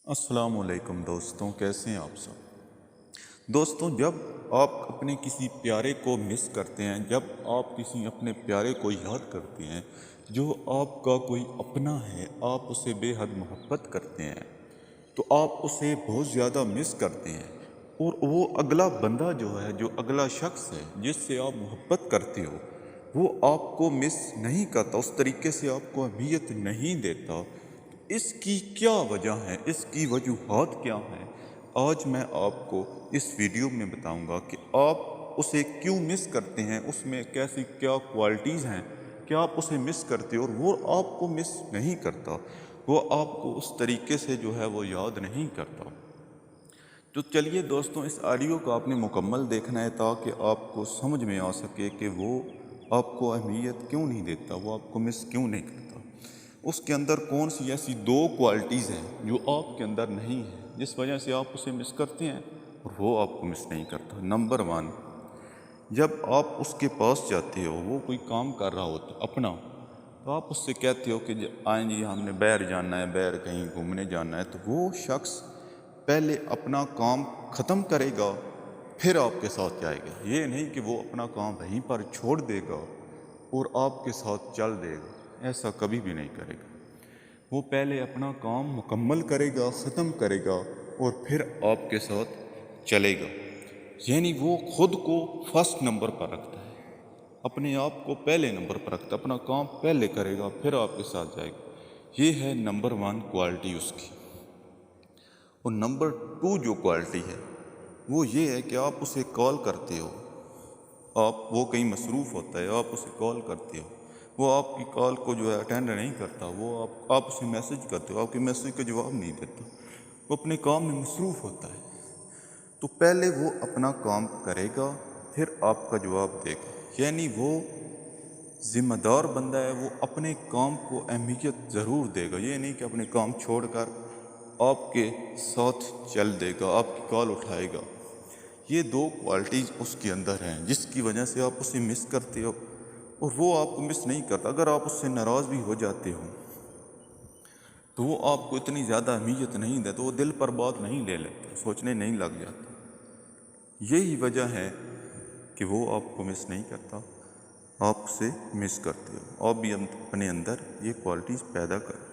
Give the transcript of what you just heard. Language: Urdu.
السلام علیکم دوستوں، کیسے ہیں آپ سب؟ دوستوں، جب آپ اپنے کسی پیارے کو مس کرتے ہیں، جب آپ کسی اپنے پیارے کو یاد کرتے ہیں جو آپ کا کوئی اپنا ہے، آپ اسے بے حد محبت کرتے ہیں، تو آپ اسے بہت زیادہ مس کرتے ہیں، اور وہ اگلا بندہ جو ہے، جو اگلا شخص ہے جس سے آپ محبت کرتے ہو، وہ آپ کو مس نہیں کرتا، اس طریقے سے آپ کو اہمیت نہیں دیتا۔ اس کی کیا وجہ ہے؟ اس کی وجوہات کیا ہیں؟ آج میں آپ کو اس ویڈیو میں بتاؤں گا کہ آپ اسے کیوں مس کرتے ہیں، اس میں کیسی کیا کوالٹیز ہیں کہ آپ اسے مس کرتے ہو اور وہ آپ کو مس نہیں کرتا، وہ آپ کو اس طریقے سے جو ہے وہ یاد نہیں کرتا۔ تو چلیے دوستوں، اس آڈیو کو آپ نے مکمل دیکھنا ہے تاکہ آپ کو سمجھ میں آ سکے کہ وہ آپ کو اہمیت کیوں نہیں دیتا، وہ آپ کو مس کیوں نہیں کرتا۔ اس کے اندر کون سی ایسی دو کوالٹیز ہیں جو آپ کے اندر نہیں ہیں، جس وجہ سے آپ اسے مس کرتے ہیں اور وہ آپ کو مس نہیں کرتا۔ نمبر 1، جب آپ اس کے پاس جاتے ہو، وہ کوئی کام کر رہا ہوتا اپنا، تو آپ اس سے کہتے ہو کہ آئیں جی ہم نے باہر جانا ہے، باہر کہیں گھومنے جانا ہے، تو وہ شخص پہلے اپنا کام ختم کرے گا پھر آپ کے ساتھ جائے گا۔ یہ نہیں کہ وہ اپنا کام وہیں پر چھوڑ دے گا اور آپ کے ساتھ چل دے گا، ایسا کبھی بھی نہیں کرے گا۔ وہ پہلے اپنا کام مکمل کرے گا، ختم کرے گا اور پھر آپ کے ساتھ چلے گا۔ یعنی وہ خود کو فرسٹ نمبر پر رکھتا ہے، اپنے آپ کو پہلے نمبر پر رکھتا ہے، اپنا کام پہلے کرے گا پھر آپ کے ساتھ جائے گا۔ یہ ہے نمبر 1 کوالٹی اس کی۔ اور نمبر 2 جو کوالٹی ہے وہ یہ ہے کہ آپ اسے کال کرتے ہو، وہ کہیں مصروف ہوتا ہے، آپ اسے کال کرتے ہو، وہ آپ کی کال کو جو ہے اٹینڈ نہیں کرتا، وہ آپ اسے میسج کرتے ہو، آپ کے میسج کا جواب نہیں دیتا، وہ اپنے کام میں مصروف ہوتا ہے۔ تو پہلے وہ اپنا کام کرے گا پھر آپ کا جواب دے گا، یعنی وہ ذمہ دار بندہ ہے، وہ اپنے کام کو اہمیت ضرور دے گا۔ یہ نہیں کہ اپنے کام چھوڑ کر آپ کے ساتھ چل دے گا، آپ کی کال اٹھائے گا۔ یہ 2 کوالٹیز اس کے اندر ہیں جس کی وجہ سے آپ اسے مس کرتے ہو اور وہ آپ کو مس نہیں کرتا۔ اگر آپ اس سے ناراض بھی ہو جاتے ہو تو وہ آپ کو اتنی زیادہ اہمیت نہیں دیتا، وہ دل پر بات نہیں لے لیتا، سوچنے نہیں لگ جاتا۔ یہی وجہ ہے کہ وہ آپ کو مس نہیں کرتا، آپ اسے مس کرتے ہو۔ آپ بھی اپنے اندر یہ کوالٹیز پیدا کرتے